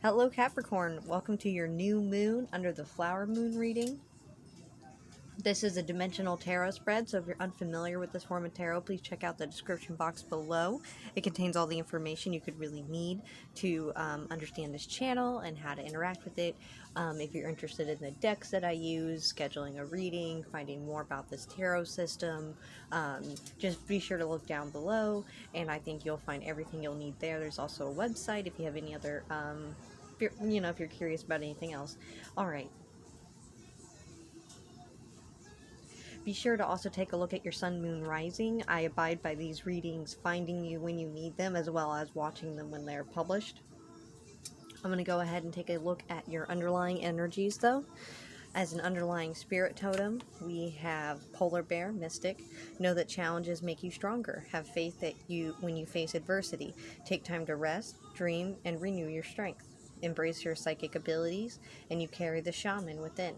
Hello Capricorn, welcome to your new moon under the flower moon reading. This is a dimensional tarot spread, so if you're unfamiliar with this form of tarot, please check out the description box below. It contains all the information you could really need to understand this channel and how to interact with it. If you're interested in the decks that I use, scheduling a reading, finding more about this tarot system, just be sure to look down below, and I think you'll find everything you'll need there. There's also a website if you have any other, if you're curious about anything else. Alright. Be sure to also take a look at your sun, moon, rising. I abide by these readings, finding you when you need them, as well as watching them when they're published. I'm going to go ahead and take a look at your underlying energies, though. As an underlying spirit totem, we have Polar Bear, Mystic. Know that challenges make you stronger. Have faith that when you face adversity. Take time to rest, dream, and renew your strength. Embrace your psychic abilities, and you carry the shaman within.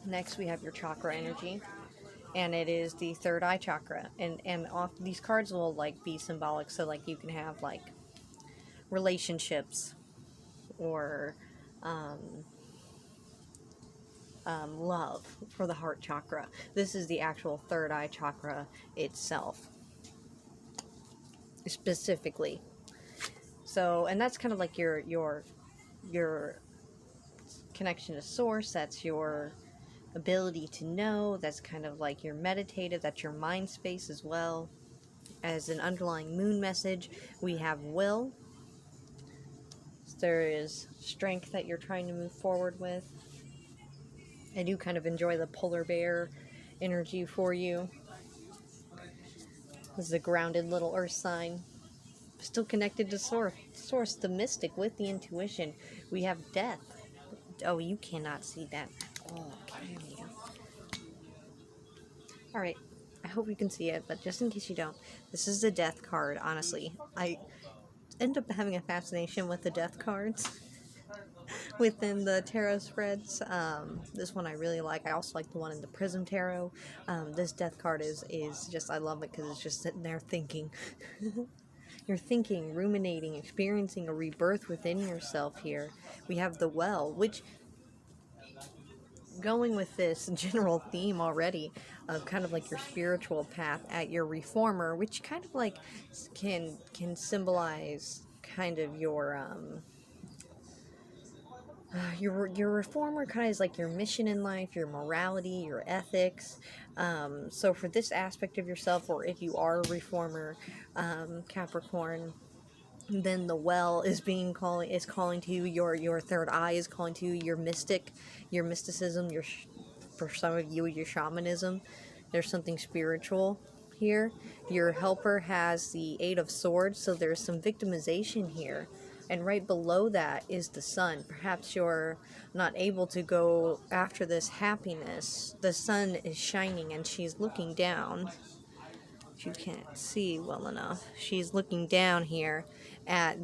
Next, we have your chakra energy, and it is the third eye chakra. And off these cards will be symbolic, so you can have relationships or love for the heart chakra. This is the actual third eye chakra itself, specifically. So, and that's kind of like your connection to source. That's your ability to know. That's kind of like your meditative, that's your mind space as well. As an underlying moon message, we have will. There is strength that you're trying to move forward with. I do kind of enjoy the polar bear energy for you. This is a grounded little earth sign, still connected to source, the mystic with the intuition. We have death. Oh, you cannot see that. Oh, can you? Alright, I hope you can see it, but just in case you don't, this is the death card, honestly. I end up having a fascination with the death cards within the tarot spreads. This one I really like. I also like the one in the Prism Tarot. This death card is just, I love it because it's just sitting there thinking. You're thinking, ruminating, experiencing a rebirth within yourself here. We have the well, which, going with this general theme already of kind of like your spiritual path at your reformer, which kind of can symbolize kind of your reformer kind of is like your mission in life, your morality, your ethics. So for this aspect of yourself, or if you are a reformer, Capricorn, then the well is calling to you. Your third eye is calling to you. Your mysticism. For some of you, your shamanism. There's something spiritual here. Your helper has the Eight of Swords, so there's some victimization here. And right below that is the sun. Perhaps you're not able to go after this happiness. The sun is shining and she's looking down. You can't see well enough. She's looking down here at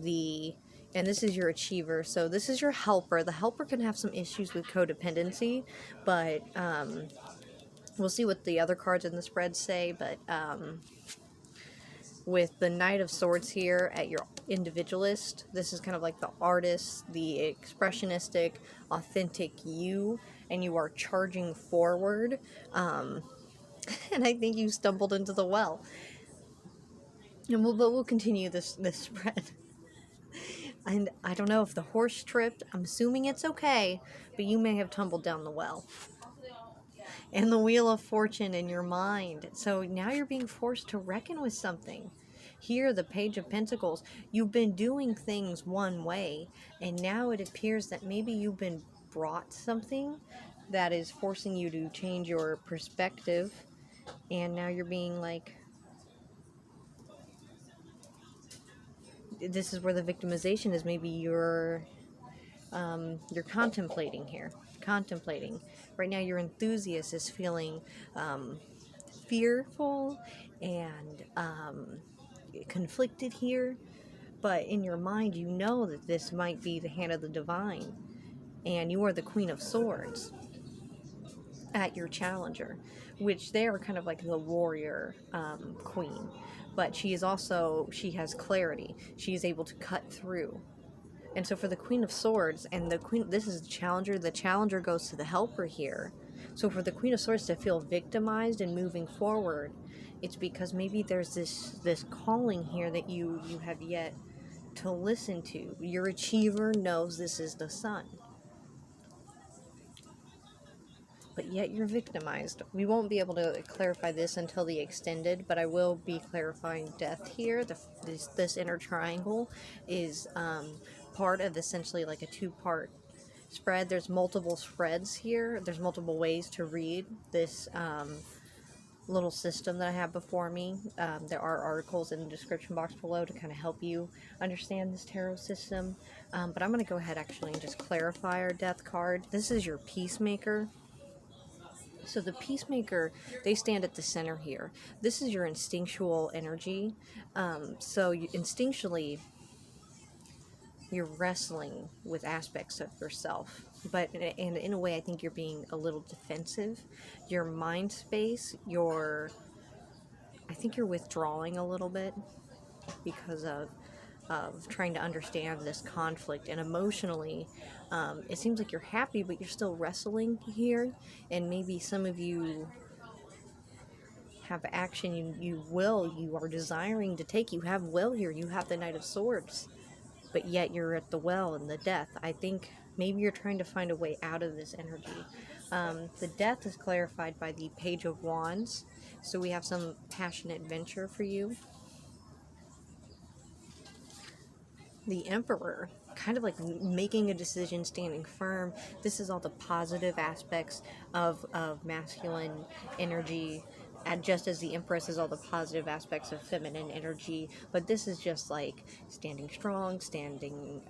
and this is your achiever, so this is your helper. The helper can have some issues with codependency, but we'll see what the other cards in the spread say. But with the Knight of Swords here at your individualist, this is kind of like the artist, the expressionistic, authentic you, and you are charging forward. And I think you stumbled into the well. And we'll continue this spread. And I don't know if the horse tripped. I'm assuming it's okay, but you may have tumbled down the well. And the Wheel of Fortune in your mind. So now you're being forced to reckon with something. Here, the Page of Pentacles. You've been doing things one way, and now it appears that maybe you've been brought something that is forcing you to change your perspective. And now you're being this is where the victimization is. Maybe you're contemplating here. Contemplating. Right now your enthusiast is feeling fearful and conflicted here. But in your mind you know that this might be the hand of the divine. And you are the Queen of Swords at your challenger, which they are kind of like the warrior queen. but she has clarity. She is able to cut through. And so for the Queen of Swords and the Queen, this is the challenger goes to the helper here. So for the Queen of Swords to feel victimized and moving forward, it's because maybe there's this calling here that you have yet to listen to. Your achiever knows this is the sun, but yet you're victimized. We won't be able to clarify this until the extended, but I will be clarifying death here. This inner triangle is part of essentially like a two-part spread. There's multiple spreads here. There's multiple ways to read this little system that I have before me. There are articles in the description box below to kind of help you understand this tarot system. But I'm going to go ahead actually and just clarify our death card. This is your peacemaker. So the peacemaker, they stand at the center here. This is your instinctual energy. Instinctually, you're wrestling with aspects of yourself. But in a way, I think you're being a little defensive. Your mind space, I think you're withdrawing a little bit because of trying to understand this conflict. And emotionally, it seems like you're happy, but you're still wrestling here. And maybe some of you have action you are desiring to take. You have will here. You have the Knight of Swords, but yet you're at the well and the death. I think maybe you're trying to find a way out of this energy. The death is clarified by the Page of Wands. So we have some passionate venture for you. The Emperor, kind of like making a decision, standing firm. This is all the positive aspects of masculine energy, and just as the Empress is all the positive aspects of feminine energy. But this is just like standing strong, standing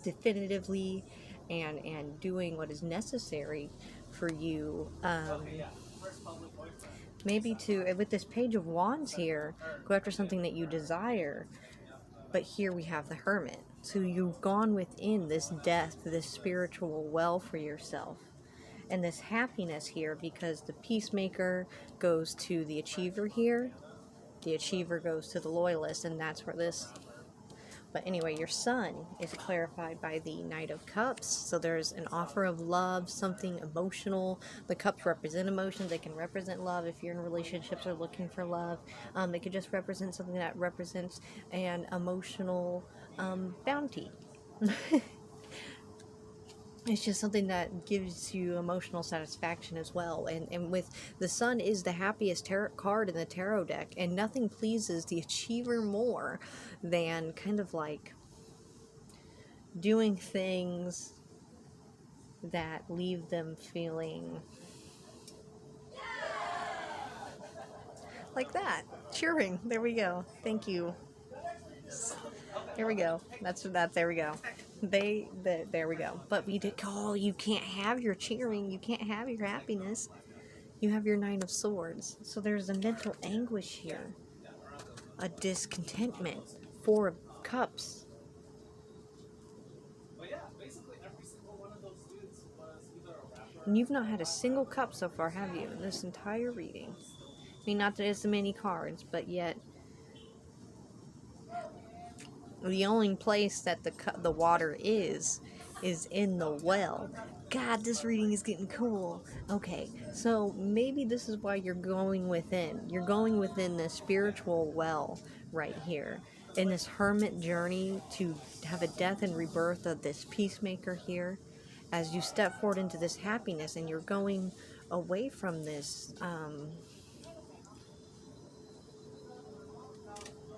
definitively, and doing what is necessary for you. Maybe with this Page of Wands here, go after something that you desire. But here we have the Hermit. So you've gone within this death, this spiritual well for yourself. And this happiness here, because the peacemaker goes to the achiever here. The achiever goes to the loyalist, and that's where this... But anyway, your sun is clarified by the Knight of Cups. So there's an offer of love, something emotional. The cups represent emotions. They can represent love if you're in relationships or looking for love. They could just represent something that represents an emotional bounty. It's just something that gives you emotional satisfaction as well. And with the sun is the happiest tarot card in the tarot deck, and nothing pleases the achiever more than kind of like doing things that leave them feeling like that. Cheering. There we go. Thank you. There we go. There we go. There we go. But you can't have your cheering. You can't have your happiness. You have your Nine of Swords. So there's a mental anguish here. A discontentment. Four of Cups. And you've not had a single cup so far, have you, in this entire reading? I mean, not that it's many cards, but yet the only place that the water is in the well. God, this reading is getting cool. Okay, so maybe this is why you're going within. You're going within the spiritual well right here. In this hermit journey to have a death and rebirth of this peacemaker here. As you step forward into this happiness and you're going away from this...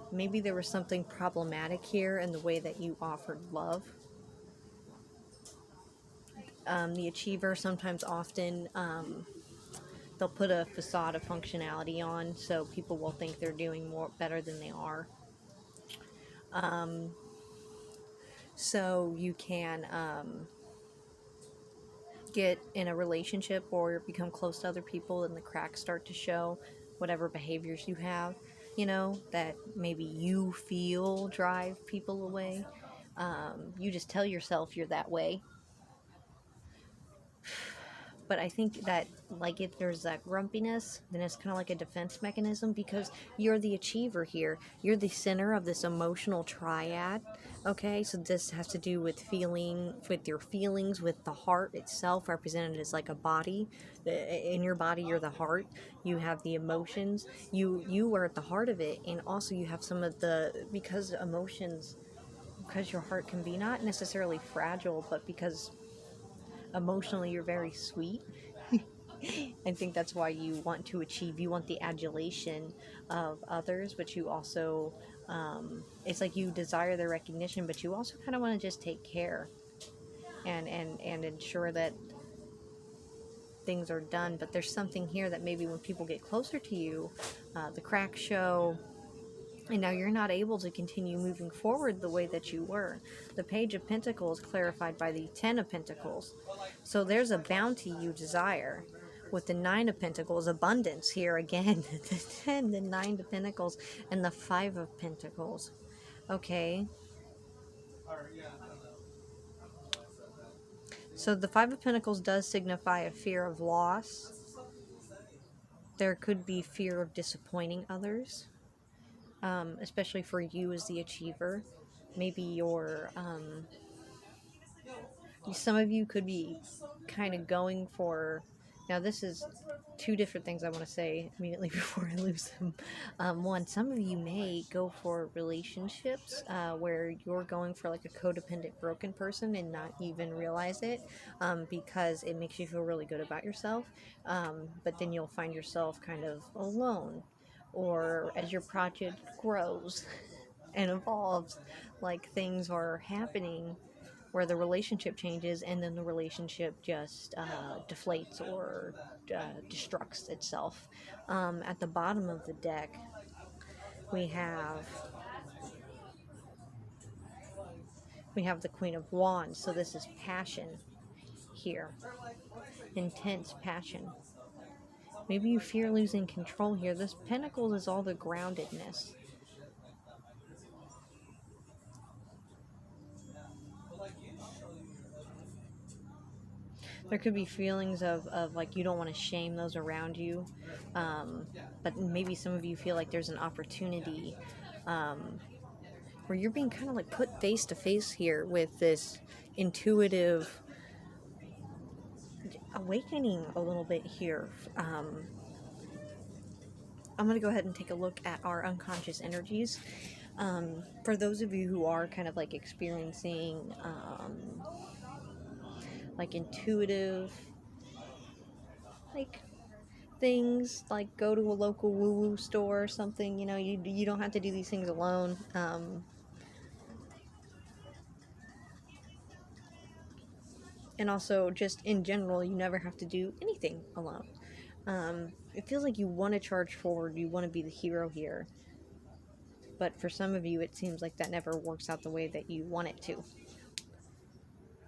maybe there was something problematic here in the way that you offered love. The achiever often, they'll put a facade of functionality on, so people will think they're doing better than they are. So you can get in a relationship or become close to other people and the cracks start to show, whatever behaviors you have, that maybe you feel drive people away. You just tell yourself you're that way. But I think that, like, if there's that grumpiness, then it's kind of like a defense mechanism, because you're the achiever here. You're the center of this emotional triad. Okay, so this has to do with with your feelings, with the heart itself, represented as like a body. In your body, you're the heart. You have the emotions. You are at the heart of it, and also you have some of the, because emotions, because your heart can be not necessarily fragile, but because emotionally you're very sweet. I think that's why you want to achieve. You want the adulation of others, but you also, it's like you desire their recognition, but you also kind of want to just take care and ensure that things are done. But there's something here that maybe when people get closer to you, the cracks show, and now you're not able to continue moving forward the way that you were. The Page of Pentacles clarified by the Ten of Pentacles. So there's a bounty you desire. With the Nine of Pentacles, abundance here again. The 10, the Nine of Pentacles, and the Five of Pentacles. Okay. So the Five of Pentacles does signify a fear of loss. There could be fear of disappointing others. Especially for you as the achiever. Maybe some of you could be kind of going for, now this is two different things I want to say immediately before I lose them. One, some of you may go for relationships where you're going for like a codependent broken person and not even realize it, because it makes you feel really good about yourself, but then you'll find yourself kind of alone, or as your project grows and evolves, like things are happening where the relationship changes and then the relationship just deflates or destructs itself. At the bottom of the deck, we have the Queen of Wands. So this is passion here, intense passion. Maybe you fear losing control here. This Pentacles is all the groundedness. There could be feelings of like you don't want to shame those around you, but maybe some of you feel like there's an opportunity where you're being kind of like put face to face here with this intuitive awakening a little bit here. I'm going to go ahead and take a look at our unconscious energies. For those of you who are kind of like experiencing like intuitive like things, like go to a local woo-woo store or something, you don't have to do these things alone. And also just in general, you never have to do anything alone. It feels like you want to charge forward, you want to be the hero here, but for some of you it seems like that never works out the way that you want it to,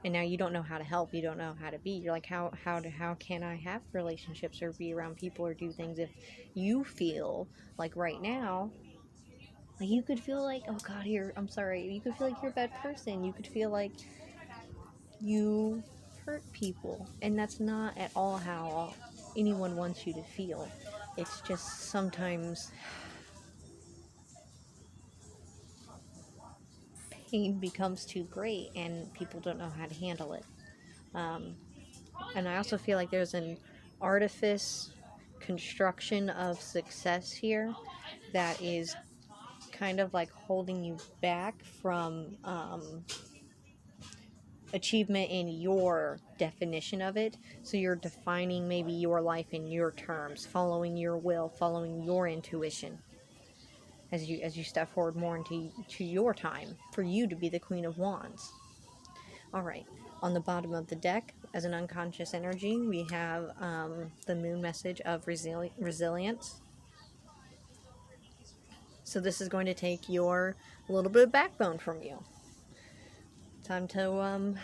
and now you don't know how to help, you don't know how to be. You're like, how can I have relationships or be around people or do things if you feel like right now, like you could feel like, oh god, I'm sorry, you could feel like you're a bad person, you could feel like you hurt people, and that's not at all how anyone wants you to feel. It's just sometimes pain becomes too great and people don't know how to handle it. And I also feel like there's an artifice construction of success here that is kind of like holding you back from achievement in your definition of it. So you're defining maybe your life in your terms, following your will, following your intuition as you step forward more into your time for you to be the Queen of Wands. All right, on the bottom of the deck, as an unconscious energy, we have the moon message of resilience. So this is going to take a little bit of backbone from you. Time to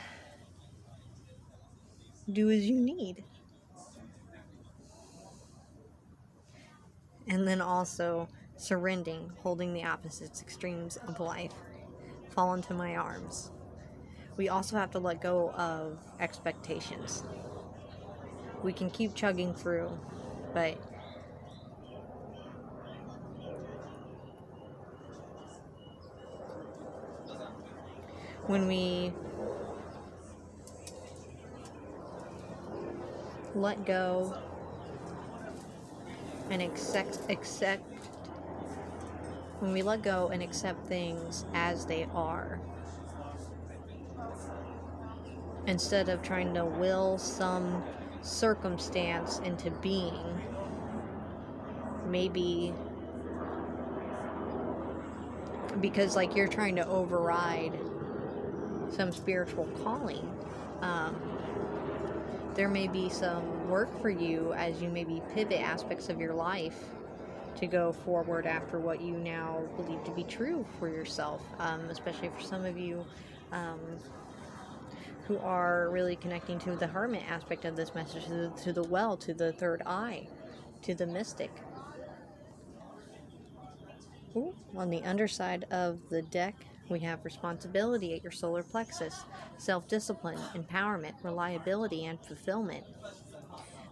do as you need. And then also surrendering, holding the opposites extremes of life. Fall into my arms. We also have to let go of expectations. We can keep chugging through, but when we let go and accept when we let go and accept things as they are, instead of trying to will some circumstance into being, maybe because like you're trying to override some spiritual calling, there may be some work for you as you maybe pivot aspects of your life to go forward after what you now believe to be true for yourself, especially for some of you who are really connecting to the hermit aspect of this message, to the well, to the third eye, to the mystic. Ooh, on the underside of the deck, we have responsibility at your solar plexus, self-discipline, empowerment, reliability, and fulfillment.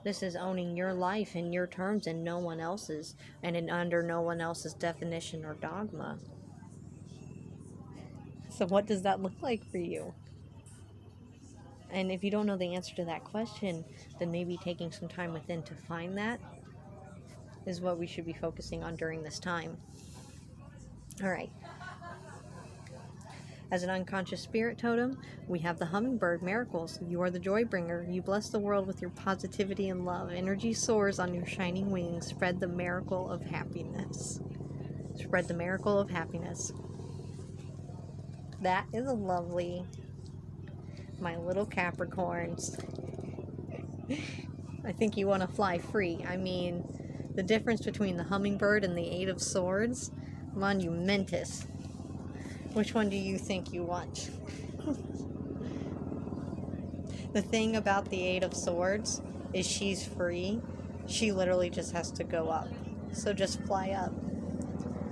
This is owning your life in your terms and no one else's, and under no one else's definition or dogma. So what does that look like for you? And if you don't know the answer to that question, then maybe taking some time within to find that is what we should be focusing on during this time. All right. As an unconscious spirit totem, we have the hummingbird miracles. You are the joy bringer. You bless the world with your positivity and love. Energy soars on your shining wings. Spread the miracle of happiness. Spread the miracle of happiness. That is lovely. My little Capricorns. I think you want to fly free. I mean, the difference between the hummingbird and the Eight of Swords, monumentous. Which one do you think you want? The thing about the Eight of Swords is she's free. She literally just has to go up. So just fly up.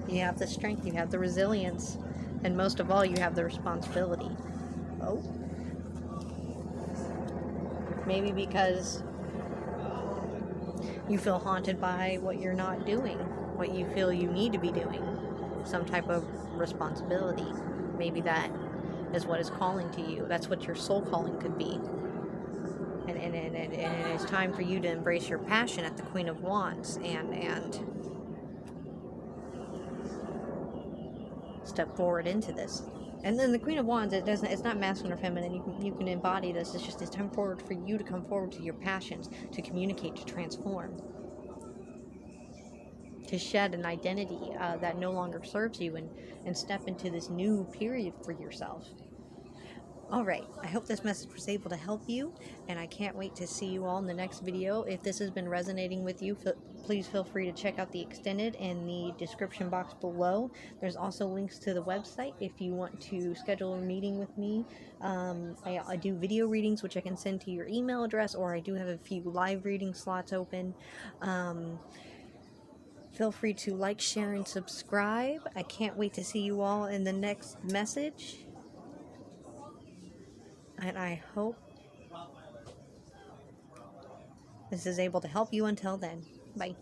You have the strength, you have the resilience, and most of all, you have the responsibility. Oh. Maybe because you feel haunted by what you're not doing, what you feel you need to be doing. Some type of responsibility. Maybe that is what is calling to you. That's what your soul calling could be. And it's time for you to embrace your passion at the Queen of Wands and step forward into this. And then the Queen of Wands, it's not masculine or feminine. You can embody this. It's time forward for you to come forward to your passions, to communicate, to transform, to shed an identity that no longer serves you, and step into this new period for yourself. All right, I hope this message was able to help you, and I can't wait to see you all in the next video. If this has been resonating with you, please feel free to check out the extended in the description box below. There's also links to the website if you want to schedule a meeting with me. I do video readings, which I can send to your email address, or I do have a few live reading slots open. Feel free to like, share, and subscribe. I can't wait to see you all in the next message. And I hope this is able to help you until then. Bye.